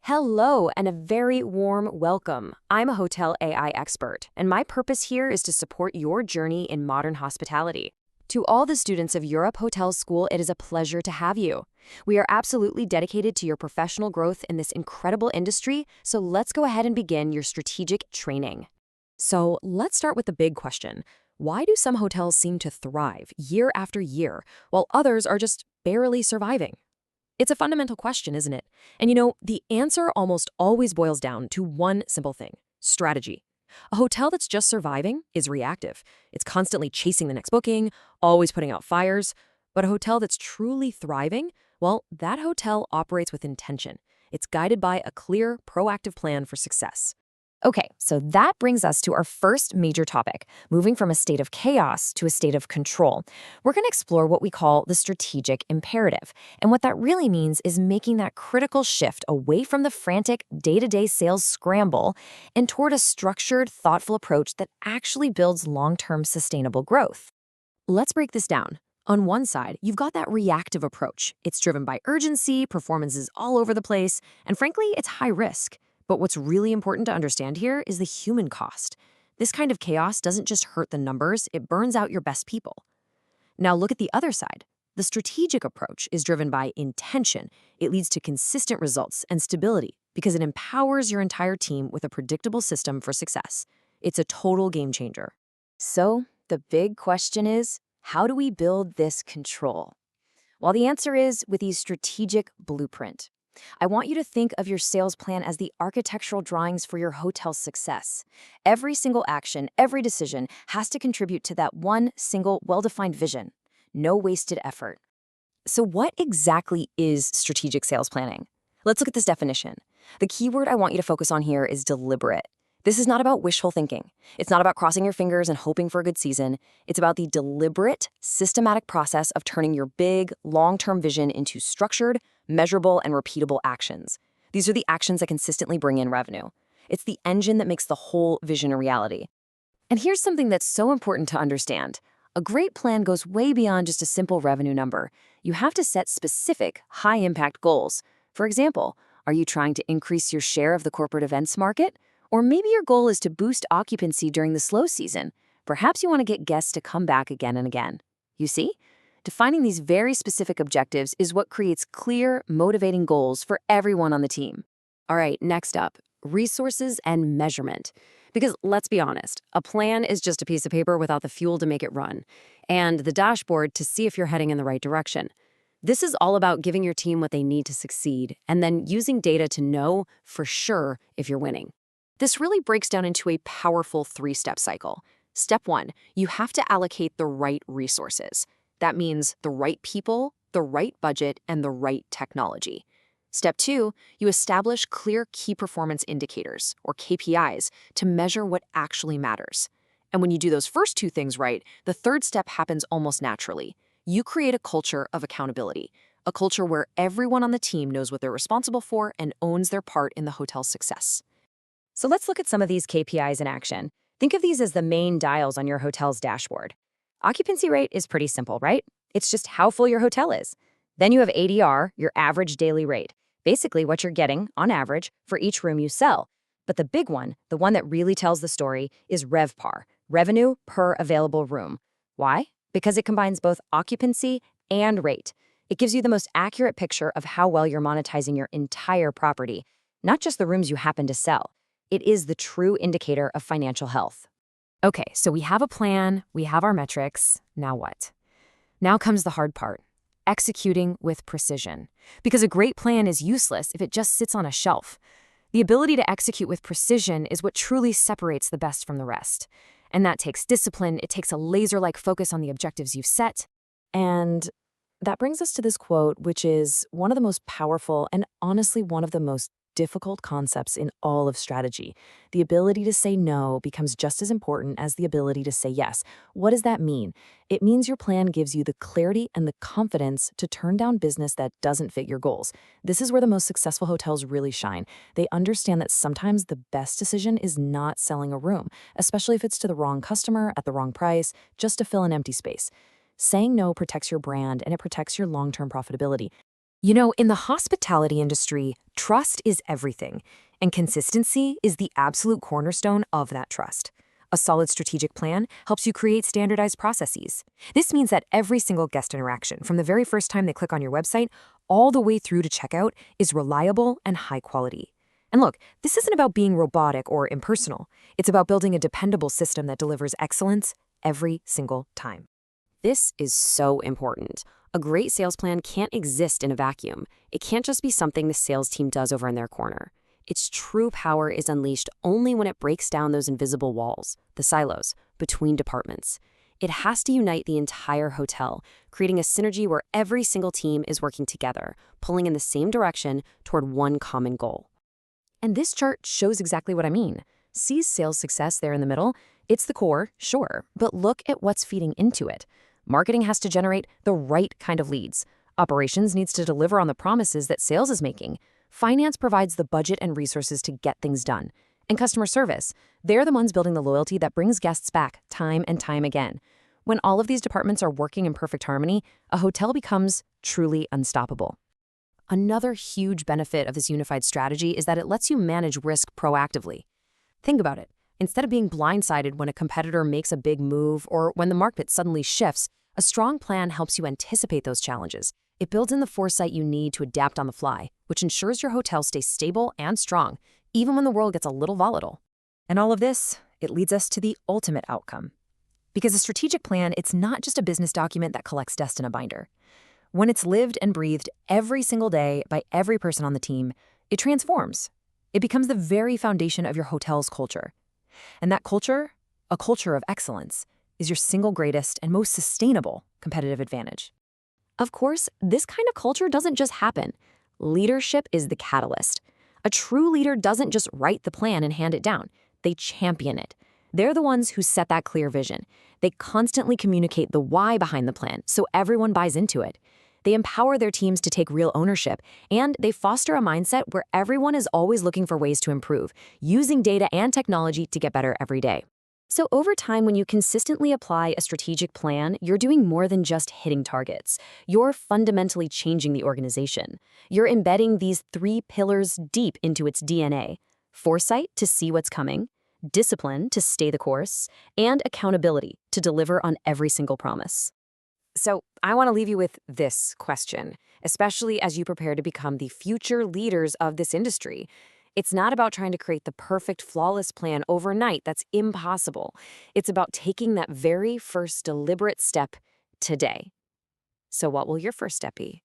Hello, and a very warm welcome. I'm a hotel AI expert, and my purpose here is to support your journey in modern hospitality. To all the students of Europe Hotel School, it is a pleasure to have you. We are absolutely dedicated to your professional growth in this incredible industry, so let's go ahead and begin your strategic training. So let's start with the big question. Why do some hotels seem to thrive year after year, while others are just barely surviving? It's a fundamental question, isn't it? And the answer almost always boils down to one simple thing: strategy. A hotel that's just surviving is reactive. It's constantly chasing the next booking, always putting out fires. But a hotel that's truly thriving, well, that hotel operates with intention. It's guided by a clear, proactive plan for success. Okay, so that brings us to our first major topic, moving from a state of chaos to a state of control. We're going to explore what we call the strategic imperative. And what that really means is making that critical shift away from the frantic day-to-day sales scramble and toward a structured, thoughtful approach that actually builds long-term sustainable growth. Let's break this down. On one side, you've got that reactive approach. It's driven by urgency, performance is all over the place, and frankly, it's high risk. But what's really important to understand here is the human cost. This kind of chaos doesn't just hurt the numbers, it burns out your best people. Now look at the other side. The strategic approach is driven by intention. It leads to consistent results and stability because it empowers your entire team with a predictable system for success. It's a total game changer. So the big question is, how do we build this control? Well, the answer is with the strategic blueprint. I want you to think of your sales plan as the architectural drawings for your hotel's success. Every single action, every decision has to contribute to that one single, well-defined vision. No wasted effort. So what exactly is strategic sales planning? Let's look at this definition. The key word I want you to focus on here is deliberate. This is not about wishful thinking. It's not about crossing your fingers and hoping for a good season. It's about the deliberate, systematic process of turning your big, long-term vision into structured, measurable, and repeatable actions. These are the actions that consistently bring in revenue. It's the engine that makes the whole vision a reality. And here's something that's so important to understand. A great plan goes way beyond just a simple revenue number. You have to set specific, high-impact goals. For example, are you trying to increase your share of the corporate events market? Or maybe your goal is to boost occupancy during the slow season. Perhaps you want to get guests to come back again and again. You see? Defining these very specific objectives is what creates clear, motivating goals for everyone on the team. All right, next up, resources and measurement. Because let's be honest, a plan is just a piece of paper without the fuel to make it run, and the dashboard to see if you're heading in the right direction. This is all about giving your team what they need to succeed, and then using data to know for sure if you're winning. This really breaks down into a powerful three-step cycle. Step one, you have to allocate the right resources. That means the right people, the right budget, and the right technology. Step two, you establish clear key performance indicators, or KPIs, to measure what actually matters. And when you do those first two things right, the third step happens almost naturally. You create a culture of accountability, a culture where everyone on the team knows what they're responsible for and owns their part in the hotel's success. So let's look at some of these KPIs in action. Think of these as the main dials on your hotel's dashboard. Occupancy rate is pretty simple, right? It's just how full your hotel is. Then you have ADR, your average daily rate, basically what you're getting, on average, for each room you sell. But the big one, the one that really tells the story, is RevPAR, revenue per available room. Why? Because it combines both occupancy and rate. It gives you the most accurate picture of how well you're monetizing your entire property, not just the rooms you happen to sell. It is the true indicator of financial health. Okay, so we have a plan, we have our metrics. Now what? Now comes the hard part: executing with precision. Because a great plan is useless if it just sits on a shelf. The ability to execute with precision is what truly separates the best from the rest. And that takes discipline, it takes a laser-like focus on the objectives you've set. And that brings us to this quote, which is one of the most powerful and honestly one of the most difficult concepts in all of strategy. The ability to say no becomes just as important as the ability to say yes. What does that mean? It means your plan gives you the clarity and the confidence to turn down business that doesn't fit your goals. This is where the most successful hotels really shine. They understand that sometimes the best decision is not selling a room, especially if it's to the wrong customer at the wrong price, just to fill an empty space. Saying no protects your brand and it protects your long-term profitability. In the hospitality industry, trust is everything, and consistency is the absolute cornerstone of that trust. A solid strategic plan helps you create standardized processes. This means that every single guest interaction, from the very first time they click on your website all the way through to checkout, is reliable and high quality. And look, this isn't about being robotic or impersonal. It's about building a dependable system that delivers excellence every single time. This is so important. A great sales plan can't exist in a vacuum. It can't just be something the sales team does over in their corner. Its true power is unleashed only when it breaks down those invisible walls, the silos, between departments. It has to unite the entire hotel, creating a synergy where every single team is working together, pulling in the same direction toward one common goal. And this chart shows exactly what I mean. See sales success there in the middle? It's the core, sure, but look at what's feeding into it. Marketing has to generate the right kind of leads. Operations needs to deliver on the promises that sales is making. Finance provides the budget and resources to get things done. And customer service, they're the ones building the loyalty that brings guests back time and time again. When all of these departments are working in perfect harmony, a hotel becomes truly unstoppable. Another huge benefit of this unified strategy is that it lets you manage risk proactively. Think about it. Instead of being blindsided when a competitor makes a big move or when the market suddenly shifts, a strong plan helps you anticipate those challenges. It builds in the foresight you need to adapt on the fly, which ensures your hotel stays stable and strong, even when the world gets a little volatile. And all of this, it leads us to the ultimate outcome. Because a strategic plan, it's not just a business document that collects dust in a binder. When it's lived and breathed every single day by every person on the team, it transforms. It becomes the very foundation of your hotel's culture. And that culture, a culture of excellence, is your single greatest and most sustainable competitive advantage. Of course, this kind of culture doesn't just happen. Leadership is the catalyst. A true leader doesn't just write the plan and hand it down. They champion it. They're the ones who set that clear vision. They constantly communicate the why behind the plan so everyone buys into it. They empower their teams to take real ownership, and they foster a mindset where everyone is always looking for ways to improve, using data and technology to get better every day. So over time, when you consistently apply a strategic plan, you're doing more than just hitting targets. You're fundamentally changing the organization. You're embedding these 3 pillars deep into its DNA: foresight to see what's coming, discipline to stay the course, and accountability to deliver on every single promise. So I want to leave you with this question, especially as you prepare to become the future leaders of this industry. It's not about trying to create the perfect, flawless plan overnight. That's impossible. It's about taking that very first deliberate step today. So what will your first step be?